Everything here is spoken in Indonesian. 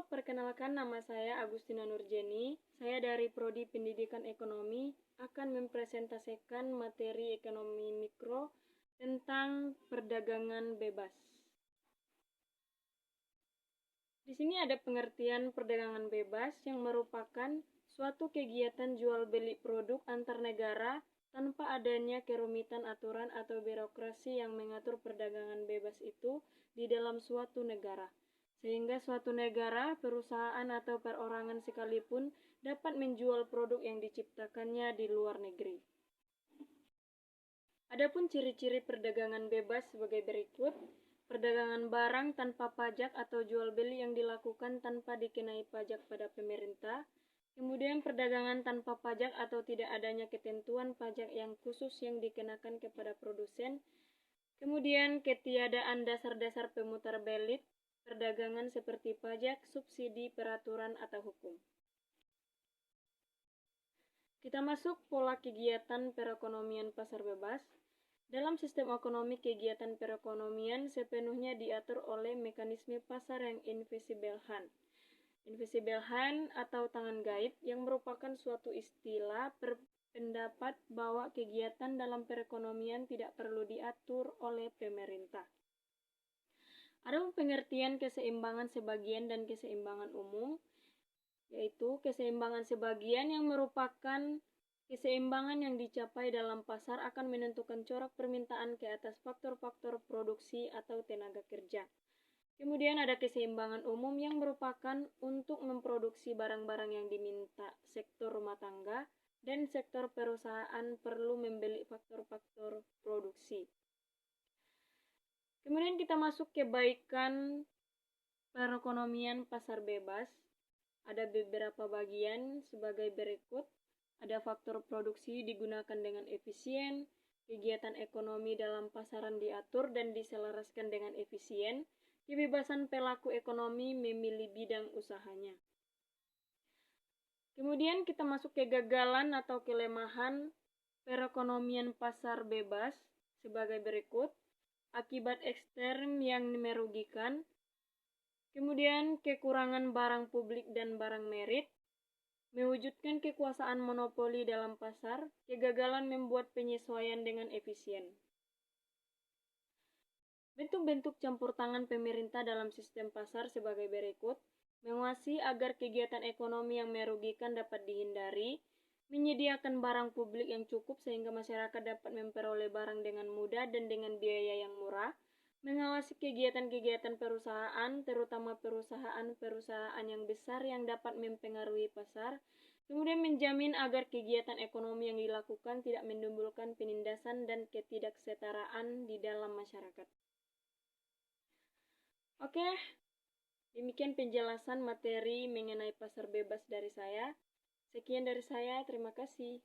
perkenalkan nama saya Agustina Nurjeni. Saya dari Prodi Pendidikan Ekonomi akan mempresentasikan materi ekonomi mikro tentang perdagangan bebas. Di sini ada pengertian perdagangan bebas yang merupakan suatu kegiatan jual beli produk antar negara tanpa adanya kerumitan aturan atau birokrasi yang mengatur perdagangan bebas itu di dalam suatu negara, sehingga suatu negara, perusahaan atau perorangan sekalipun dapat menjual produk yang diciptakannya di luar negeri. Adapun ciri-ciri perdagangan bebas sebagai berikut: perdagangan barang tanpa pajak atau jual beli yang dilakukan tanpa dikenai pajak pada pemerintah. Kemudian perdagangan tanpa pajak atau tidak adanya ketentuan pajak yang khusus yang dikenakan kepada produsen. Kemudian ketiadaan dasar-dasar pemutar balik perdagangan seperti pajak, subsidi, peraturan, atau hukum. Kita masuk pola kegiatan perekonomian pasar bebas. Dalam sistem ekonomi, kegiatan perekonomian sepenuhnya diatur oleh mekanisme pasar yang invisible hand. Invisible hand atau tangan gaib yang merupakan suatu istilah berpendapat bahwa kegiatan dalam perekonomian tidak perlu diatur oleh pemerintah. Ada pengertian keseimbangan sebagian dan keseimbangan umum, yaitu keseimbangan sebagian yang merupakan keseimbangan yang dicapai dalam pasar akan menentukan corak permintaan ke atas faktor-faktor produksi atau tenaga kerja. Kemudian ada keseimbangan umum yang merupakan untuk memproduksi barang-barang yang diminta sektor rumah tangga dan sektor perusahaan perlu membeli faktor-faktor produksi. Kemudian kita masuk ke kebaikan perekonomian pasar bebas. Ada beberapa bagian sebagai berikut. Ada faktor produksi digunakan dengan efisien, kegiatan ekonomi dalam pasaran diatur dan diselaraskan dengan efisien, kebebasan pelaku ekonomi memilih bidang usahanya. Kemudian kita masuk ke kegagalan atau kelemahan perekonomian pasar bebas sebagai berikut. Akibat ekstern yang merugikan, kemudian kekurangan barang publik dan barang merit, mewujudkan kekuasaan monopoli dalam pasar, kegagalan membuat penyesuaian dengan efisien. Bentuk-bentuk campur tangan pemerintah dalam sistem pasar sebagai berikut: mengawasi agar kegiatan ekonomi yang merugikan dapat dihindari, menyediakan barang publik yang cukup sehingga masyarakat dapat memperoleh barang dengan mudah dan dengan biaya yang murah, mengawasi kegiatan-kegiatan perusahaan, terutama perusahaan-perusahaan yang besar yang dapat mempengaruhi pasar, kemudian menjamin agar kegiatan ekonomi yang dilakukan tidak menimbulkan penindasan dan ketidaksetaraan di dalam masyarakat. Oke, demikian penjelasan materi mengenai pasar bebas dari saya. Sekian dari saya, terima kasih.